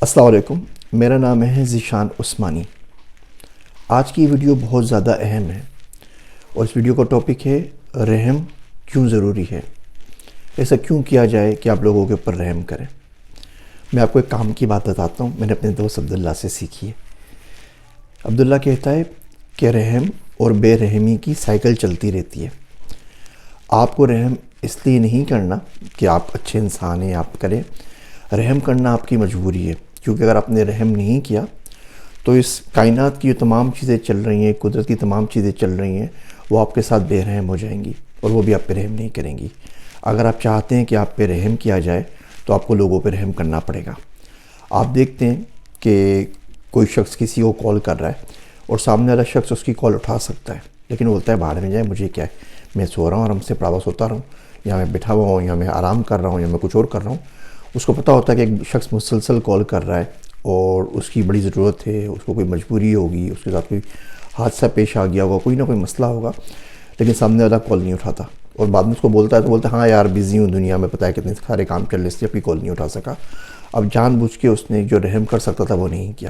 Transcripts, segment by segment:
السلام علیکم، میرا نام ہے ذیشان عثمانی۔ آج کی ویڈیو بہت زیادہ اہم ہے اور اس ویڈیو کا ٹاپک ہے رحم کیوں ضروری ہے، ایسا کیوں کیا جائے کہ آپ لوگوں کے اوپر رحم کریں۔ میں آپ کو ایک کام کی بات بتاتا ہوں، میں نے اپنے دوست عبداللہ سے سیکھی ہے۔ عبداللہ کہتا ہے کہ رحم اور بے رحمی کی سائیکل چلتی رہتی ہے۔ آپ کو رحم اس لیے نہیں کرنا کہ آپ اچھے انسان ہیں، آپ کریں، رحم کرنا آپ کی مجبوری ہے، کیونکہ اگر آپ نے رحم نہیں کیا تو اس کائنات کی جو تمام چیزیں چل رہی ہیں، قدرت کی تمام چیزیں چل رہی ہیں، وہ آپ کے ساتھ بے رحم ہو جائیں گی اور وہ بھی آپ پہ رحم نہیں کریں گی۔ اگر آپ چاہتے ہیں کہ آپ پہ رحم کیا جائے تو آپ کو لوگوں پہ رحم کرنا پڑے گا۔ آپ دیکھتے ہیں کہ کوئی شخص کسی کو کال کر رہا ہے اور سامنے والا شخص اس کی کال اٹھا سکتا ہے، لیکن وہ بولتا ہے باہر میں جائے، مجھے کیا ہے، میں سو رہا ہوں، آرام سے پڑاوا سوتا رہا ہوں، یا میں بیٹھا ہوا ہوں، یا میں آرام کر رہا ہوں، یا میں کچھ اور کر رہا ہوں۔ اس کو پتہ ہوتا ہے کہ ایک شخص مسلسل کال کر رہا ہے اور اس کی بڑی ضرورت ہے، اس کو کوئی مجبوری ہوگی، اس کے ساتھ کوئی حادثہ پیش آ گیا ہوگا، کوئی نہ کوئی مسئلہ ہوگا، لیکن سامنے والا کال نہیں اٹھاتا اور بعد میں اس کو بولتا ہے تو بولتا ہے ہاں یار بزی ہوں، دنیا میں پتہ ہے کتنے سارے کام چل رہے، اس لیے اپنی کال نہیں اٹھا سکا۔ اب جان بوجھ کے اس نے جو رحم کر سکتا تھا وہ نہیں کیا۔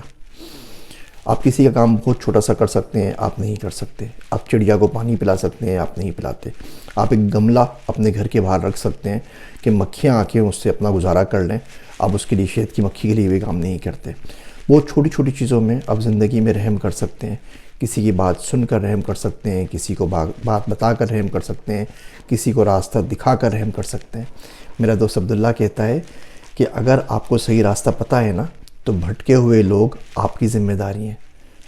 آپ کسی کا کام بہت چھوٹا سا کر سکتے ہیں، آپ نہیں کر سکتے۔ آپ چڑیا کو پانی پلا سکتے ہیں، آپ نہیں پلاتے۔ آپ ایک گملہ اپنے گھر کے باہر رکھ سکتے ہیں کہ مکھیاں آ کے اس سے اپنا گزارا کر لیں، آپ اس کے لیے شہد کی مکھی کے لیے بھی کام نہیں کرتے۔ بہت چھوٹی چھوٹی چیزوں میں آپ زندگی میں رحم کر سکتے ہیں، کسی کی بات سن کر رحم کر سکتے ہیں، کسی کو بات بتا کر رحم کر سکتے ہیں، کسی کو راستہ دکھا کر رحم کر سکتے ہیں۔ میرا دوست عبداللہ کہتا ہے کہ اگر آپ کو صحیح راستہ پتہ ہے نا تو بھٹکے ہوئے لوگ آپ کی ذمہ داری ہیں۔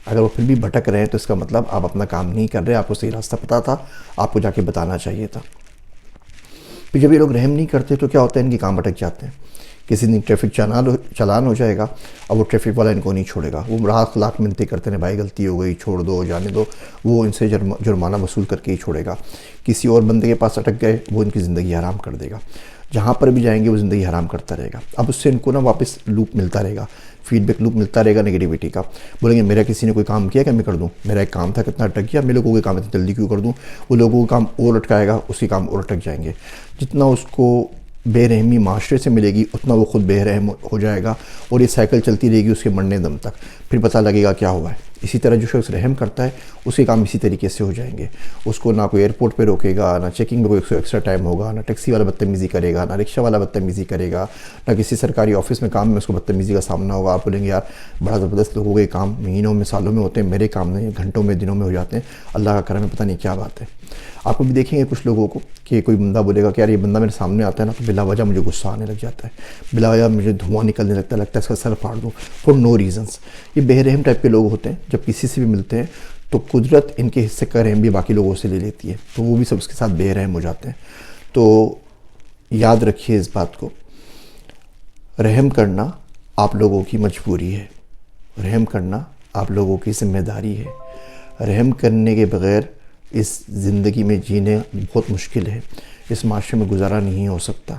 اگر وہ پھر بھی بھٹک رہے ہیں تو اس کا مطلب آپ اپنا کام نہیں کر رہے، آپ کو صحیح راستہ پتہ تھا، آپ کو جا کے بتانا چاہیے تھا۔ پھر جب یہ لوگ رحم نہیں کرتے تو کیا ہوتا ہے، ان کے کام بھٹک جاتے ہیں۔ کسی دن ٹریفک چالان ہو جائے گا، اب وہ ٹریفک والا ان کو نہیں چھوڑے گا، وہ لاکھ لاکھ منتیں کرتے ہیں بھائی غلطی ہو گئی، چھوڑ دو، جانے دو، وہ ان سے جرمانہ وصول کر کے ہی چھوڑے گا۔ کسی اور بندے کے پاس اٹک گئے، وہ ان کی زندگی حرام کر دے گا، جہاں پر بھی جائیں گے وہ زندگی حرام کرتا رہے گا۔ اب اس سے ان کو واپس لوپ ملتا رہے گا، فیڈ بیک لوپ ملتا رہے گا نگیٹیوٹی کا۔ بولیں گے میرا کسی نے کوئی کام کیا کہ میں کر دوں، میرا ایک کام تھا کتنا اٹک گیا، میں لوگوں کے کام اتنی جلدی کیوں کر دوں، وہ لوگوں کا کام اور اٹکائے گا، اس کے کام اور اٹک جائیں گے۔ جتنا اس کو بے رحمی معاشرے سے ملے گی اتنا وہ خود بے رحم ہو جائے گا اور یہ سائیکل چلتی رہے گی اس کے مرنے دم تک، پھر پتہ لگے گا کیا ہوا ہے۔ اسی طرح جو شخص رحم کرتا ہے اس کے کام اسی طریقے سے ہو جائیں گے۔ اس کو نہ کوئی ایئرپورٹ پہ روکے گا، نہ چیکنگ میں کوئی ایکسٹرا ٹائم ہوگا، نہ ٹیکسی والا بدتمیزی کرے گا، نہ رکشہ والا بدتمیزی کرے گا، نہ کسی سرکاری آفس میں کام میں اس کو بدتمیزی کا سامنا ہوگا۔ آپ بولیں گے یار بڑا زبردست لوگوں کے کام مہینوں میں سالوں میں ہوتے ہیں، میرے کام نہیں، گھنٹوں میں دنوں میں ہو جاتے ہیں، اللہ کا کرم ہے، پتہ نہیں کیا بات ہے۔ آپ کو بھی دیکھیں گے کچھ لوگوں کو کہ کوئی بندہ بولے گا کہ یار یہ بندہ میرے سامنے آتا ہے نا تو بلا وجہ مجھے غصہ آنے لگ جاتا ہے، بلا وجہ مجھے دھواں نکلنے لگتا ہے اس کا سر پھاڑ دوں، فور نو ریزنس۔ یہ بے رحم ٹائپ کے لوگ ہوتے ہیں، جب کسی سے بھی ملتے ہیں تو قدرت ان کے حصے کا رحم بھی باقی لوگوں سے لے لیتی ہے، تو وہ بھی سب اس کے ساتھ بے رحم ہو جاتے ہیں۔ تو یاد رکھیے اس بات کو، رحم کرنا آپ لوگوں کی مجبوری ہے، رحم کرنا آپ لوگوں کی ذمہ داری ہے۔ رحم کرنے کے بغیر اس زندگی میں جینے بہت مشکل ہے، اس معاشرے میں گزارا نہیں ہو سکتا۔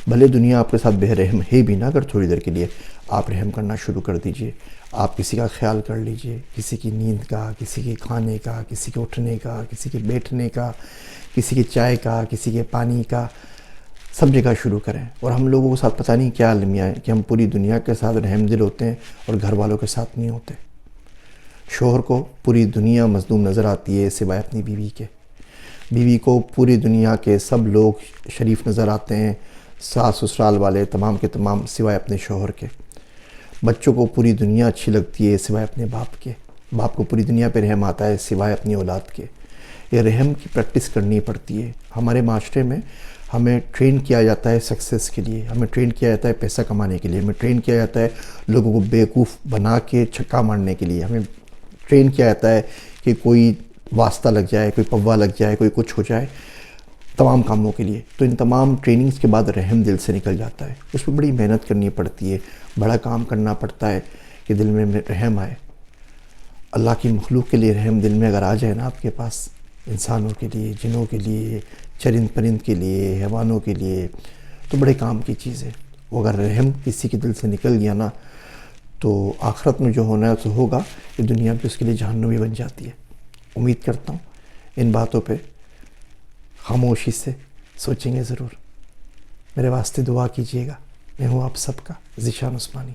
بھلے دنیا آپ کے ساتھ بے رحم ہے بھی نہ، اگر تھوڑی دیر کے لیے آپ رحم کرنا شروع کر دیجئے۔ آپ کسی کا خیال کر لیجئے، کسی کی نیند کا، کسی کے کھانے کا، کسی کے اٹھنے کا، کسی کے بیٹھنے کا، کسی کے چائے کا، کسی کے پانی کا، سب جگہ شروع کریں۔ اور ہم لوگوں کے ساتھ پتہ نہیں کیا المیہ ہے کہ ہم پوری دنیا کے ساتھ رحم دل ہوتے ہیں اور گھر والوں کے ساتھ نہیں ہوتے۔ شوہر کو پوری دنیا مظلوم نظر آتی ہے سوائے اپنی بیوی کے، بیوی کو پوری دنیا کے سب لوگ شریف نظر آتے ہیں، ساس سسرال والے تمام کے تمام سوائے اپنے شوہر کے۔ بچوں کو پوری دنیا اچھی لگتی ہے سوائے اپنے باپ کے، باپ کو پوری دنیا پہ رحم آتا ہے سوائے اپنی اولاد کے۔ یہ رحم کی پریکٹس کرنی پڑتی ہے۔ ہمارے معاشرے میں ہمیں ٹرین کیا جاتا ہے سکسیس کے لیے، ہمیں ٹرین کیا جاتا ہے پیسہ کمانے کے لیے، ہمیں ٹرین کیا جاتا ہے لوگوں کو بیوقوف بنا کے چھکا مارنے کے لیے، ہمیں ٹرین کیا جاتا ہے کہ کوئی واسطہ لگ جائے، کوئی پوا لگ جائے، کوئی کچھ ہو جائے، تمام کاموں کے لیے۔ تو ان تمام ٹریننگز کے بعد رحم دل سے نکل جاتا ہے، اس میں بڑی محنت کرنی پڑتی ہے، بڑا کام کرنا پڑتا ہے کہ دل میں رحم آئے۔ اللہ کی مخلوق کے لیے رحم دل میں اگر آ جائے نا آپ کے پاس، انسانوں کے لیے، جنوں کے لیے، چرند پرند کے لیے، حیوانوں کے لیے، تو بڑے کام کی چیز ہے۔ وہ اگر رحم کسی کے دل سے نکل گیا نا تو آخرت میں جو ہونا ہے تو ہوگا، یہ دنیا میں اس کے لیے جہنمی بن جاتی ہے۔ امید کرتا ہوں ان باتوں پہ خاموشی سے سوچیں گے ضرور۔ میرے واسطے دعا کیجیے گا۔ میں ہوں آپ سب کا ذیشان عثمانی۔